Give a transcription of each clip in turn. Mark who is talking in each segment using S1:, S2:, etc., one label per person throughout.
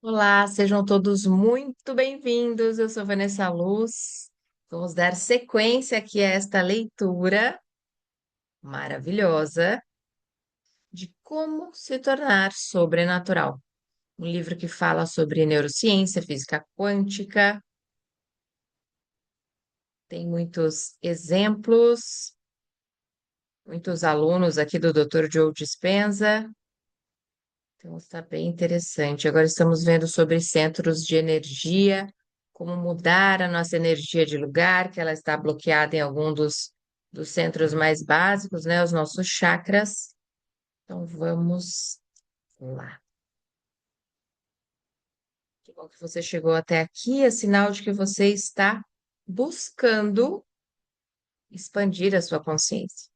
S1: Olá, sejam todos muito bem-vindos. Eu sou Vanessa Luz. Vamos dar sequência aqui a esta leitura maravilhosa de Como se tornar sobrenatural. Um livro que fala sobre neurociência, física quântica, tem muitos exemplos, muitos alunos aqui do Dr. Joe Dispenza. Então está bem interessante. Agora estamos vendo sobre centros de energia, como mudar a nossa energia de lugar, que ela está bloqueada em algum dos centros mais básicos, né? Os nossos chakras. Então vamos lá. Que bom que você chegou até aqui, é sinal de que você está buscando expandir a sua consciência.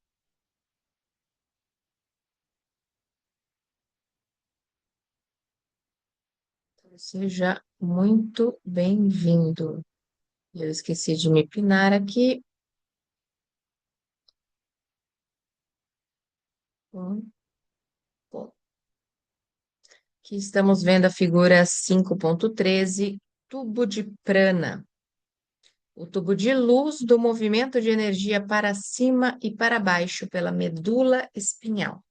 S1: Então, seja muito bem-vindo. Eu esqueci de me pinar aqui. Bom, bom. Aqui estamos vendo a figura 5.13, tubo de prana, o tubo de luz do movimento de energia para cima e para baixo pela medula espinhal.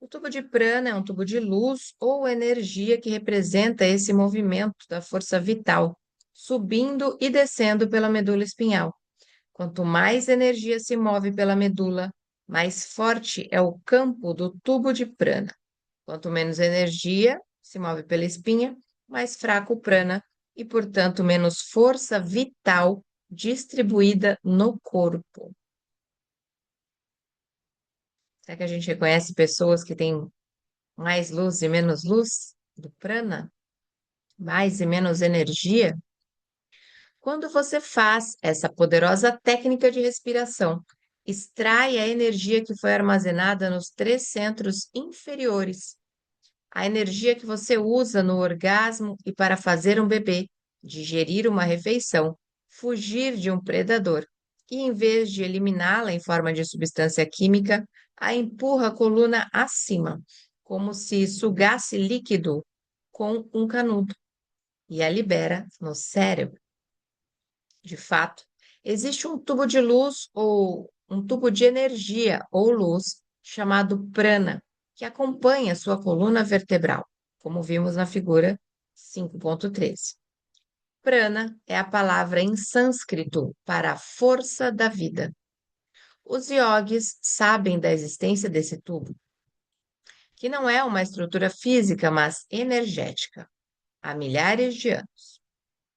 S1: O tubo de prana é um tubo de luz ou energia que representa esse movimento da força vital, subindo e descendo pela medula espinhal. Quanto mais energia se move pela medula, mais forte é o campo do tubo de prana. Quanto menos energia se move pela espinha, mais fraco o prana e, portanto, menos força vital distribuída no corpo. Será que a gente reconhece pessoas que têm mais luz e menos luz do prana? Mais e menos energia? Quando você faz essa poderosa técnica de respiração, extrai a energia que foi armazenada nos três centros inferiores, a energia que você usa no orgasmo e para fazer um bebê, digerir uma refeição, fugir de um predador, e em vez de eliminá-la em forma de substância química, a empurra a coluna acima, como se sugasse líquido com um canudo, e a libera no cérebro. De fato, existe um tubo de luz ou um tubo de energia ou luz chamado prana, que acompanha sua coluna vertebral, como vimos na figura 5.13. Prana é a palavra em sânscrito para a força da vida. Os yogis sabem da existência desse tubo, que não é uma estrutura física, mas energética, há milhares de anos.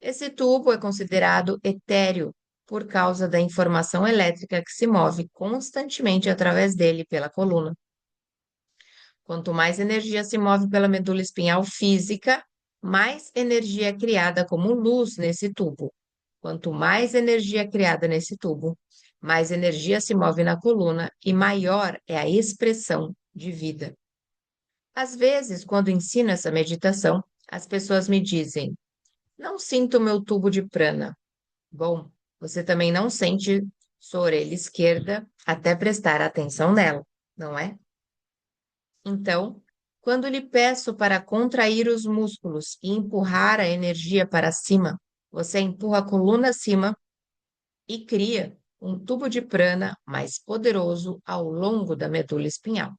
S1: Esse tubo é considerado etéreo por causa da informação elétrica que se move constantemente através dele pela coluna. Quanto mais energia se move pela medula espinhal física, mais energia é criada como luz nesse tubo. Quanto mais energia é criada nesse tubo, mais energia se move na coluna e maior é a expressão de vida. Às vezes, quando ensino essa meditação, as pessoas me dizem: Não sinto meu tubo de prana. Bom, você também não sente sua orelha esquerda até prestar atenção nela, não é? Então, quando lhe peço para contrair os músculos e empurrar a energia para cima, você empurra a coluna acima e cria um tubo de prana mais poderoso ao longo da medula espinhal.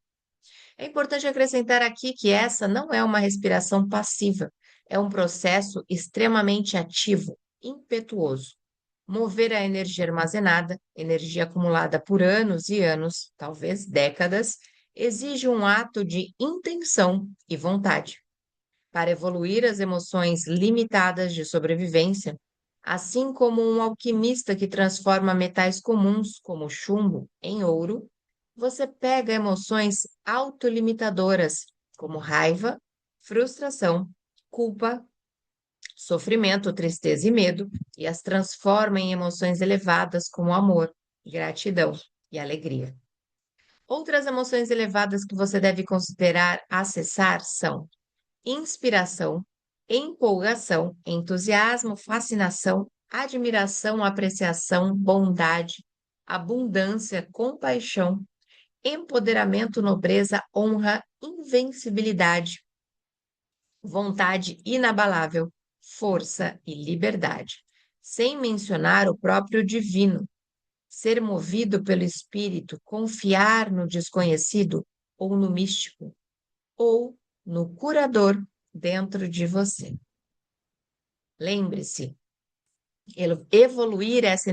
S1: É importante acrescentar aqui que essa não é uma respiração passiva, é um processo extremamente ativo, impetuoso. Mover a energia armazenada, energia acumulada por anos e anos, talvez décadas, exige um ato de intenção e vontade. Para evoluir as emoções limitadas de sobrevivência, assim como um alquimista que transforma metais comuns, como chumbo, em ouro, você pega emoções autolimitadoras, como raiva, frustração, culpa, sofrimento, tristeza e medo, e as transforma em emoções elevadas como amor, gratidão e alegria. Outras emoções elevadas que você deve considerar acessar são inspiração, empolgação, entusiasmo, fascinação, admiração, apreciação, bondade, abundância, compaixão, empoderamento, nobreza, honra, invencibilidade, vontade inabalável, força e liberdade, sem mencionar o próprio divino, ser movido pelo espírito, confiar no desconhecido ou no místico, ou no curador dentro de você. Lembre-se, evoluir essa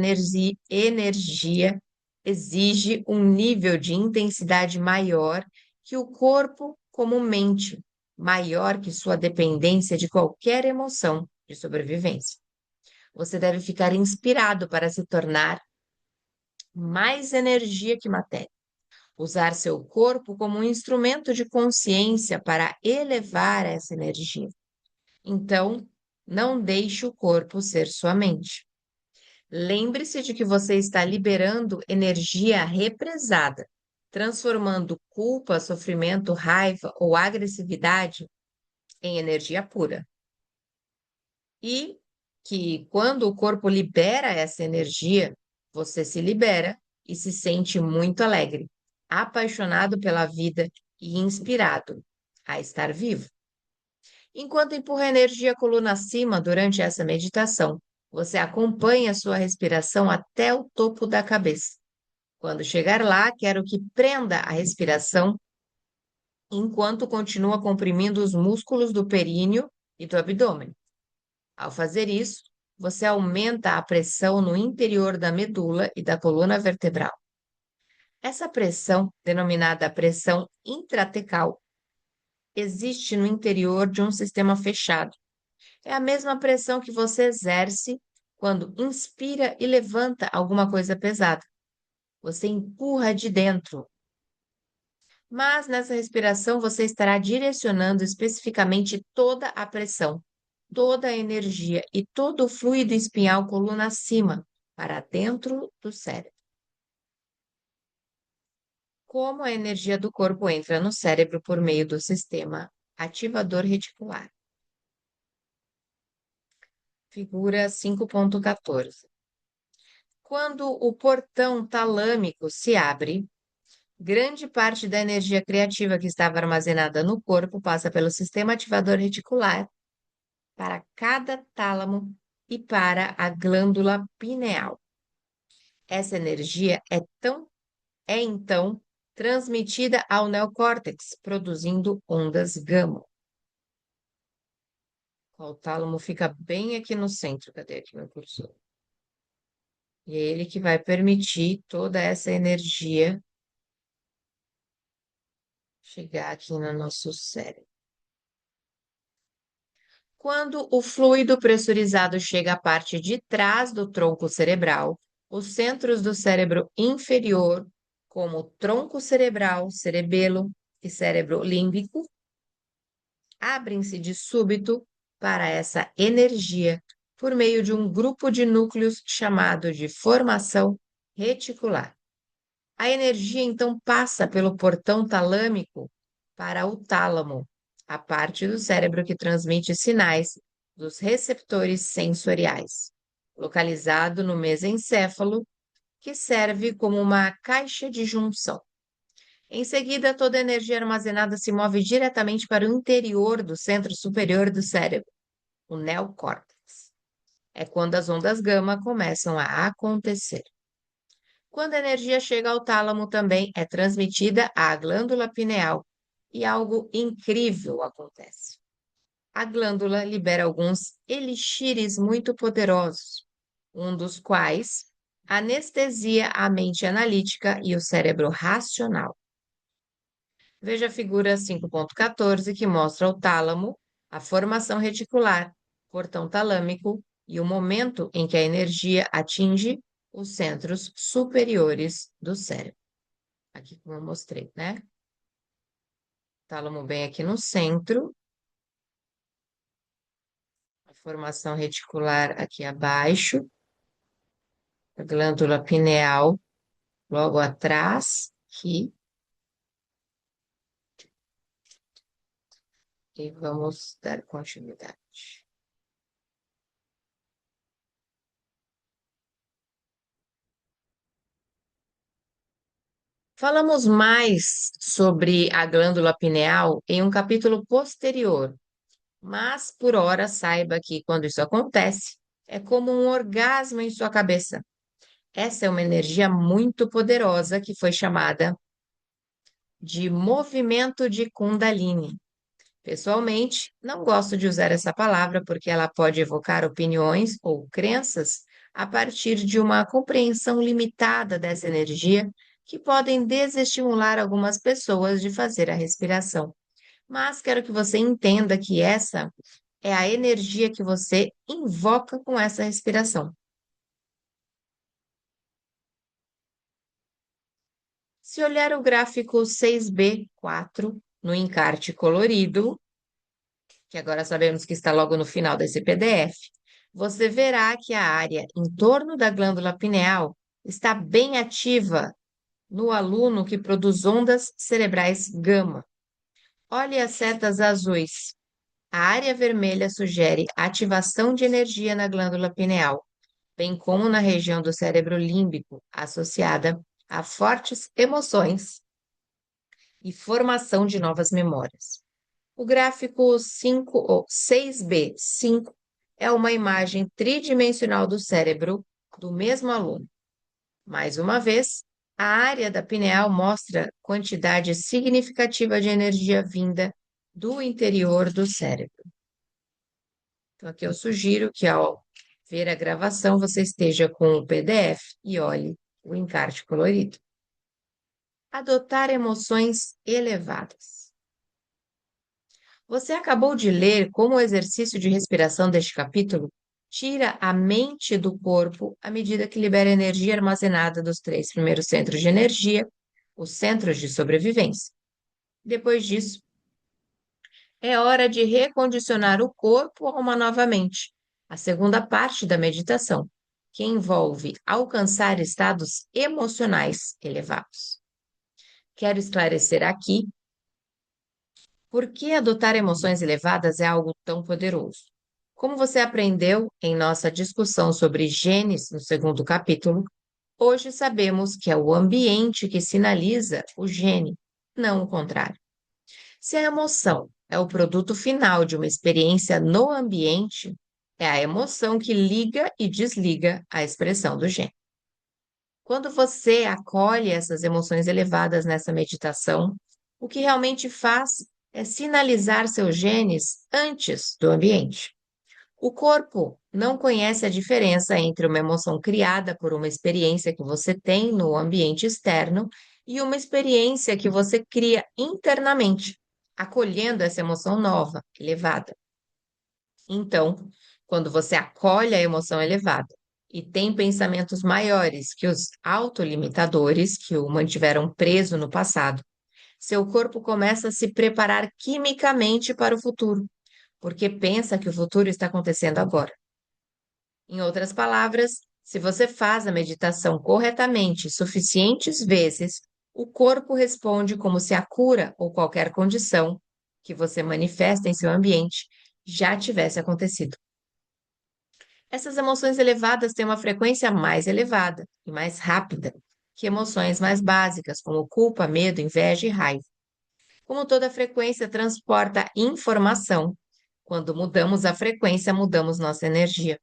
S1: energia exige um nível de intensidade maior que o corpo comumente, maior que sua dependência de qualquer emoção de sobrevivência. Você deve ficar inspirado para se tornar mais energia que matéria. Usar seu corpo como um instrumento de consciência para elevar essa energia. Então, não deixe o corpo ser sua mente. Lembre-se de que você está liberando energia represada, transformando culpa, sofrimento, raiva ou agressividade em energia pura. E que quando o corpo libera essa energia, você se libera e se sente muito alegre, apaixonado pela vida e inspirado a estar vivo. Enquanto empurra a energia coluna acima durante essa meditação, você acompanha sua respiração até o topo da cabeça. Quando chegar lá, quero que prenda a respiração enquanto continua comprimindo os músculos do períneo e do abdômen. Ao fazer isso, você aumenta a pressão no interior da medula e da coluna vertebral. Essa pressão, denominada pressão intratecal, existe no interior de um sistema fechado. É a mesma pressão que você exerce quando inspira e levanta alguma coisa pesada. Você empurra de dentro. Mas nessa respiração você estará direcionando especificamente toda a pressão, toda a energia e todo o fluido espinhal coluna acima, para dentro do cérebro. Como a energia do corpo entra no cérebro por meio do sistema ativador reticular. Figura 5.14. Quando o portão talâmico se abre, grande parte da energia criativa que estava armazenada no corpo passa pelo sistema ativador reticular para cada tálamo e para a glândula pineal. Essa energia é então transmitida ao neocórtex, produzindo ondas gama. O tálamo fica bem aqui no centro. Cadê aqui meu cursor? E é ele que vai permitir toda essa energia chegar aqui no nosso cérebro. Quando o fluido pressurizado chega à parte de trás do tronco cerebral, os centros do cérebro inferior, como tronco cerebral, cerebelo e cérebro límbico, abrem-se de súbito para essa energia por meio de um grupo de núcleos chamado de formação reticular. A energia então passa pelo portão talâmico para o tálamo, a parte do cérebro que transmite sinais dos receptores sensoriais, localizado no mesencéfalo, que serve como uma caixa de junção. Em seguida, toda a energia armazenada se move diretamente para o interior do centro superior do cérebro, o neocórtex. É quando as ondas gama começam a acontecer. Quando a energia chega ao tálamo, também é transmitida à glândula pineal e algo incrível acontece. A glândula libera alguns elixires muito poderosos, um dos quais anestesia a mente analítica e o cérebro racional. Veja a figura 5.14, que mostra o tálamo, a formação reticular, portão talâmico e o momento em que a energia atinge os centros superiores do cérebro. Aqui como eu mostrei, né? Tálamo bem aqui no centro, a formação reticular aqui abaixo, a glândula pineal logo atrás, aqui. E vamos dar continuidade. Falamos mais sobre a glândula pineal em um capítulo posterior, mas por hora saiba que quando isso acontece, é como um orgasmo em sua cabeça. Essa é uma energia muito poderosa que foi chamada de movimento de Kundalini. Pessoalmente, não gosto de usar essa palavra porque ela pode evocar opiniões ou crenças a partir de uma compreensão limitada dessa energia que podem desestimular algumas pessoas de fazer a respiração. Mas quero que você entenda que essa é a energia que você invoca com essa respiração. Se olhar o gráfico 6B4 no encarte colorido, que agora sabemos que está logo no final desse PDF, você verá que a área em torno da glândula pineal está bem ativa no aluno que produz ondas cerebrais gama. Olhe as setas azuis. A área vermelha sugere ativação de energia na glândula pineal, bem como na região do cérebro límbico, associada a fortes emoções e formação de novas memórias. O gráfico 5 ou 6B5 é uma imagem tridimensional do cérebro do mesmo aluno. Mais uma vez, a área da pineal mostra quantidade significativa de energia vinda do interior do cérebro. Então, aqui eu sugiro que, ao ver a gravação, você esteja com o PDF e olhe o encarte colorido. Adotar emoções elevadas. Você acabou de ler como o exercício de respiração deste capítulo tira a mente do corpo à medida que libera energia armazenada dos três primeiros centros de energia, os centros de sobrevivência. Depois disso, é hora de recondicionar o corpo a uma nova mente, a segunda parte da meditação, que envolve alcançar estados emocionais elevados. Quero esclarecer aqui por que adotar emoções elevadas é algo tão poderoso. Como você aprendeu em nossa discussão sobre genes no segundo capítulo, hoje sabemos que é o ambiente que sinaliza o gene, não o contrário. Se a emoção é o produto final de uma experiência no ambiente, é a emoção que liga e desliga a expressão do gene. Quando você acolhe essas emoções elevadas nessa meditação, o que realmente faz é sinalizar seus genes antes do ambiente. O corpo não conhece a diferença entre uma emoção criada por uma experiência que você tem no ambiente externo e uma experiência que você cria internamente, acolhendo essa emoção nova, elevada. Então, quando você acolhe a emoção elevada e tem pensamentos maiores que os autolimitadores que o mantiveram preso no passado, seu corpo começa a se preparar quimicamente para o futuro, porque pensa que o futuro está acontecendo agora. Em outras palavras, se você faz a meditação corretamente suficientes vezes, o corpo responde como se a cura ou qualquer condição que você manifesta em seu ambiente já tivesse acontecido. Essas emoções elevadas têm uma frequência mais elevada e mais rápida que emoções mais básicas, como culpa, medo, inveja e raiva. Como toda frequência transporta informação, quando mudamos a frequência, mudamos nossa energia.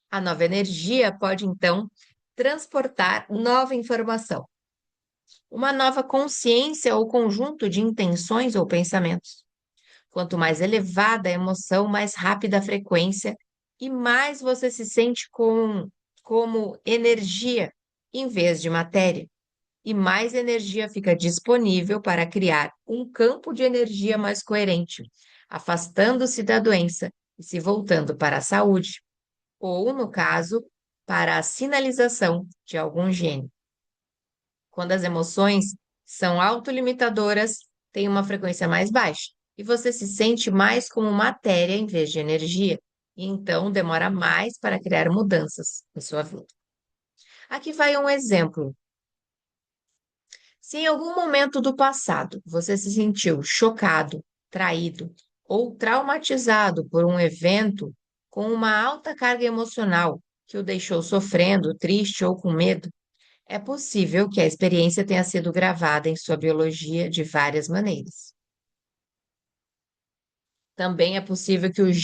S1: A nova energia pode, então, transportar nova informação, uma nova consciência ou conjunto de intenções ou pensamentos. Quanto mais elevada a emoção, mais rápida a frequência e mais você se sente como energia em vez de matéria. E mais energia fica disponível para criar um campo de energia mais coerente, afastando-se da doença e se voltando para a saúde, ou, no caso, para a sinalização de algum gene. Quando as emoções são autolimitadoras, tem uma frequência mais baixa e você se sente mais como matéria em vez de energia, e então demora mais para criar mudanças em sua vida. Aqui vai um exemplo. Se em algum momento do passado você se sentiu chocado, traído ou traumatizado por um evento com uma alta carga emocional que o deixou sofrendo, triste ou com medo, É possível que a experiência tenha sido gravada em sua biologia de várias maneiras. Também é possível que os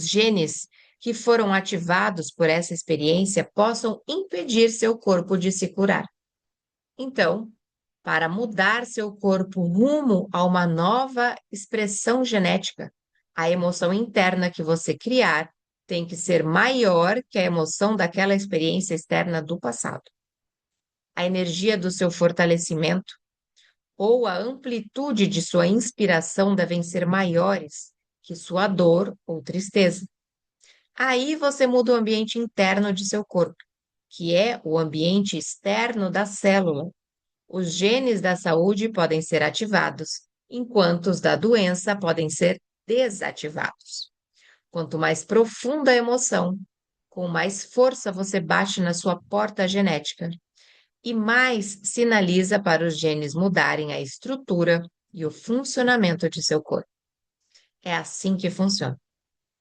S1: genes que foram ativados por essa experiência possam impedir seu corpo de se curar. Então, para mudar seu corpo rumo a uma nova expressão genética, a emoção interna que você criar tem que ser maior que a emoção daquela experiência externa do passado. A energia do seu fortalecimento ou a amplitude de sua inspiração devem ser maiores que sua dor ou tristeza. Aí você muda o ambiente interno de seu corpo, que é o ambiente externo da célula. Os genes da saúde podem ser ativados, enquanto os da doença podem ser desativados. Quanto mais profunda a emoção, com mais força você bate na sua porta genética e mais sinaliza para os genes mudarem a estrutura e o funcionamento de seu corpo. É assim que funciona.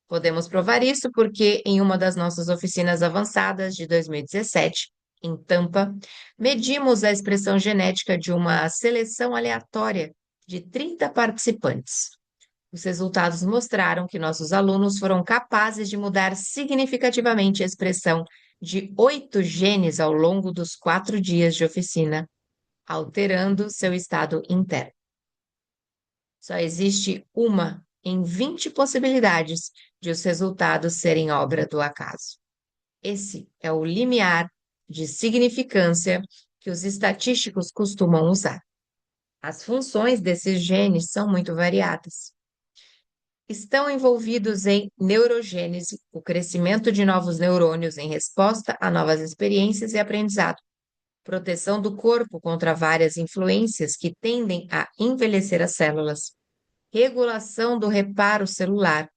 S1: Podemos provar isso porque, em uma das nossas oficinas avançadas de 2017, em Tampa, medimos a expressão genética de uma seleção aleatória de 30 participantes. Os resultados mostraram que nossos alunos foram capazes de mudar significativamente a expressão de 8 genes ao longo dos 4 dias de oficina, alterando seu estado interno. Só existe uma em 20 possibilidades de os resultados serem obra do acaso. Esse é o limiar de significância que os estatísticos costumam usar. As funções desses genes são muito variadas. Estão envolvidos em neurogênese, o crescimento de novos neurônios em resposta a novas experiências e aprendizado, proteção do corpo contra várias influências que tendem a envelhecer as células, regulação do reparo celular,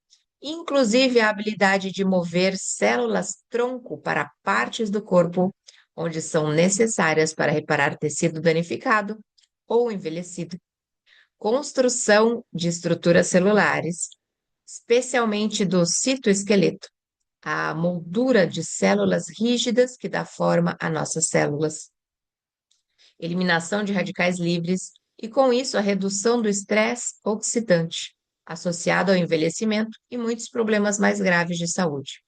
S1: inclusive a habilidade de mover células-tronco para partes do corpo onde são necessárias para reparar tecido danificado ou envelhecido, construção de estruturas celulares, especialmente do citoesqueleto, a moldura de células rígidas que dá forma a nossas células, eliminação de radicais livres e, com isso, a redução do estresse oxidante, associado ao envelhecimento e muitos problemas mais graves de saúde,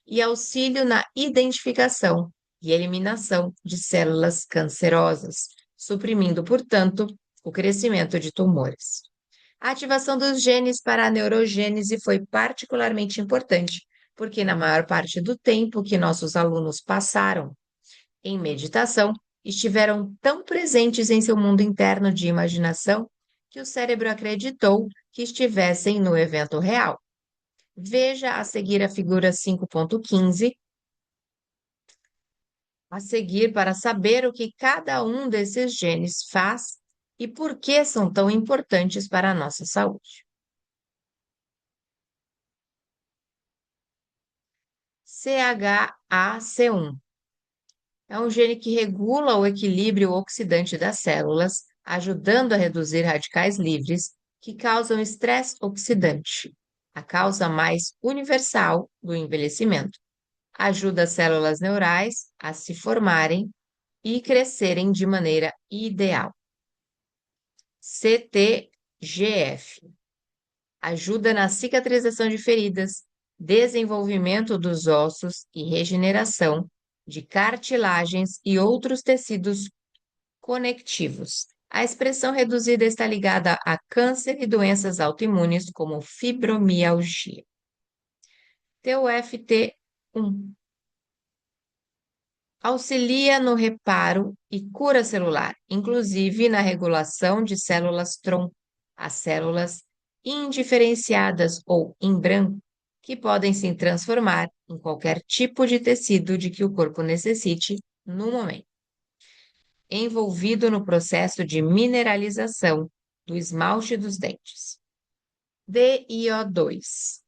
S1: e auxílio na identificação e eliminação de células cancerosas, suprimindo, portanto, o crescimento de tumores. A ativação dos genes para a neurogênese foi particularmente importante, porque na maior parte do tempo que nossos alunos passaram em meditação, estiveram tão presentes em seu mundo interno de imaginação que o cérebro acreditou que estivessem no evento real. Veja a seguir a figura 5.15, a seguir para saber o que cada um desses genes faz e por que são tão importantes para a nossa saúde. CHAC1 é um gene que regula o equilíbrio oxidante das células, ajudando a reduzir radicais livres que causam estresse oxidante, a causa mais universal do envelhecimento. Ajuda as células neurais a se formarem e crescerem de maneira ideal. CTGF ajuda na cicatrização de feridas, desenvolvimento dos ossos e regeneração de cartilagens e outros tecidos conectivos. A expressão reduzida está ligada a câncer e doenças autoimunes, como fibromialgia. TUFT1 auxilia no reparo e cura celular, inclusive na regulação de células-tronco, as células indiferenciadas ou em branco, que podem se transformar em qualquer tipo de tecido de que o corpo necessite no momento. Envolvido no processo de mineralização do esmalte dos dentes. DIO2.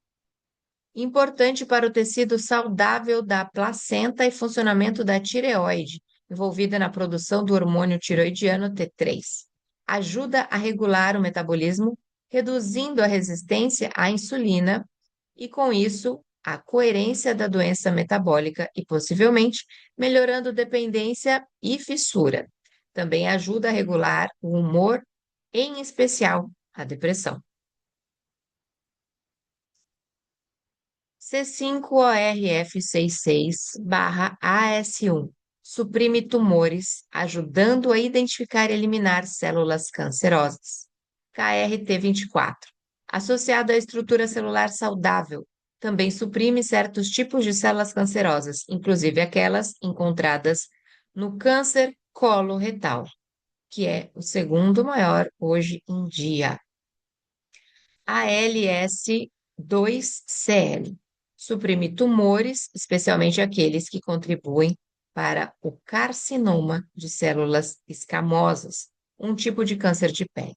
S1: Importante para o tecido saudável da placenta e funcionamento da tireoide, envolvida na produção do hormônio tiroidiano T3. Ajuda a regular o metabolismo, reduzindo a resistência à insulina e, com isso, a coerência da doença metabólica e, possivelmente, melhorando dependência e fissura. Também ajuda a regular o humor, em especial a depressão. C5ORF66/AS1 suprime tumores, ajudando a identificar e eliminar células cancerosas. KRT24, associado à estrutura celular saudável, também suprime certos tipos de células cancerosas, inclusive aquelas encontradas no câncer coloretal, que é o segundo maior hoje em dia. ALS2CL suprime tumores, especialmente aqueles que contribuem para o carcinoma de células escamosas, um tipo de câncer de pele.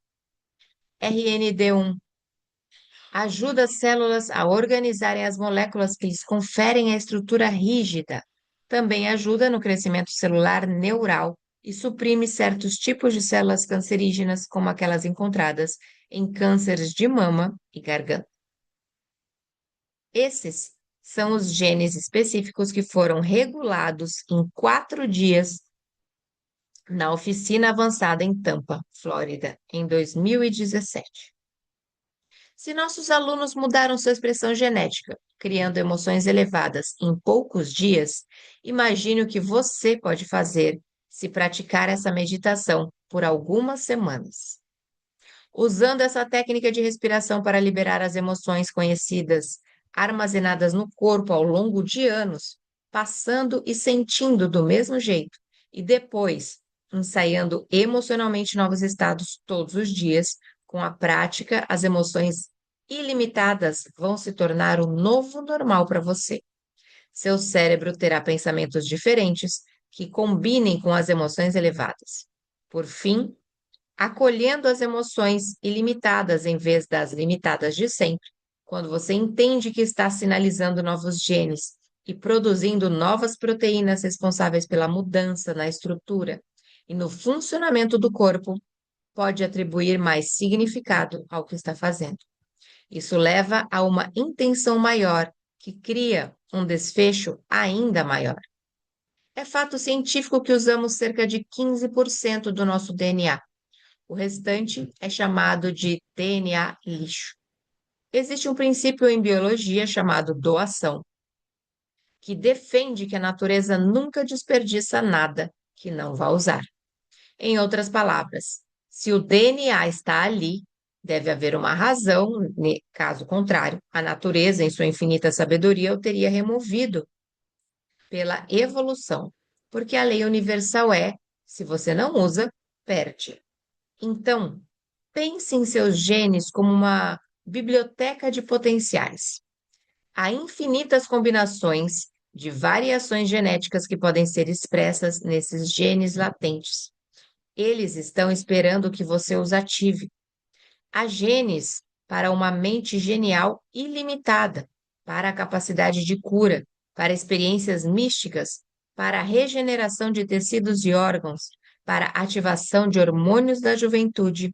S1: RND1 ajuda as células a organizarem as moléculas que lhes conferem a estrutura rígida. Também ajuda no crescimento celular neural e suprime certos tipos de células cancerígenas, como aquelas encontradas em cânceres de mama e garganta. Esses são os genes específicos que foram regulados em 4 dias na oficina avançada em Tampa, Flórida, em 2017. Se nossos alunos mudaram sua expressão genética, criando emoções elevadas em poucos dias, imagine o que você pode fazer se praticar essa meditação por algumas semanas. Usando essa técnica de respiração para liberar as emoções conhecidas, armazenadas no corpo ao longo de anos, passando e sentindo do mesmo jeito, e depois ensaiando emocionalmente novos estados todos os dias, com a prática, as emoções ilimitadas vão se tornar o novo normal para você. Seu cérebro terá pensamentos diferentes que combinem com as emoções elevadas. Por fim, acolhendo as emoções ilimitadas em vez das limitadas de sempre, quando você entende que está sinalizando novos genes e produzindo novas proteínas responsáveis pela mudança na estrutura e no funcionamento do corpo, pode atribuir mais significado ao que está fazendo. Isso leva a uma intenção maior, que cria um desfecho ainda maior. É fato científico que usamos cerca de 15% do nosso DNA. O restante é chamado de DNA lixo. Existe um princípio em biologia chamado doação, que defende que a natureza nunca desperdiça nada que não vá usar. Em outras palavras, se o DNA está ali, deve haver uma razão, caso contrário, a natureza, em sua infinita sabedoria, o teria removido pela evolução, porque a lei universal é: se você não usa, perde. Então, pense em seus genes como uma biblioteca de potenciais. Há infinitas combinações de variações genéticas que podem ser expressas nesses genes latentes. Eles estão esperando que você os ative. Há genes para uma mente genial ilimitada, para a capacidade de cura, para experiências místicas, para a regeneração de tecidos e órgãos, para a ativação de hormônios da juventude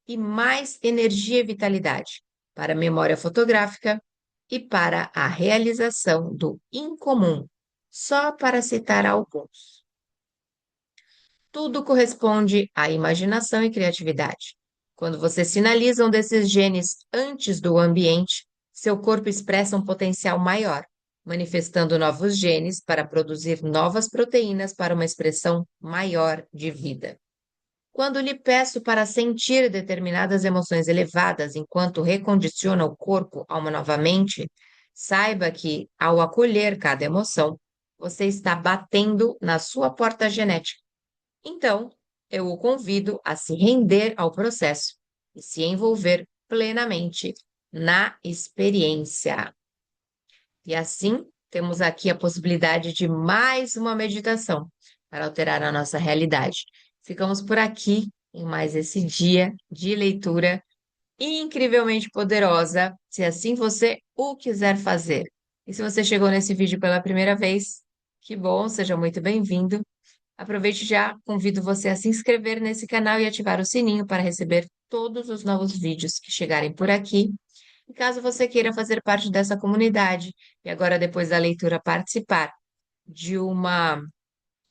S1: e mais energia e vitalidade, para a memória fotográfica e para a realização do incomum, só para citar alguns. Tudo corresponde à imaginação e criatividade. Quando você sinaliza um desses genes antes do ambiente, seu corpo expressa um potencial maior, manifestando novos genes para produzir novas proteínas para uma expressão maior de vida. Quando lhe peço para sentir determinadas emoções elevadas enquanto recondiciona o corpo a uma nova mente, saiba que, ao acolher cada emoção, você está batendo na sua porta genética. Então, eu o convido a se render ao processo e se envolver plenamente na experiência. E assim, temos aqui a possibilidade de mais uma meditação para alterar a nossa realidade. Ficamos por aqui em mais esse dia de leitura incrivelmente poderosa, se assim você o quiser fazer. E se você chegou nesse vídeo pela primeira vez, que bom, seja muito bem-vindo. Aproveite já, convido você a se inscrever nesse canal e ativar o sininho para receber todos os novos vídeos que chegarem por aqui. E caso você queira fazer parte dessa comunidade e agora, depois da leitura, participar de uma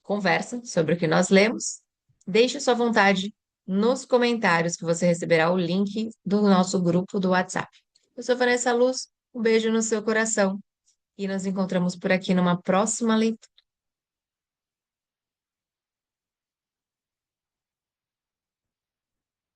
S1: conversa sobre o que nós lemos, deixe sua vontade nos comentários que você receberá o link do nosso grupo do WhatsApp. Eu sou Vanessa Luz, um beijo no seu coração e nos encontramos por aqui numa próxima leitura.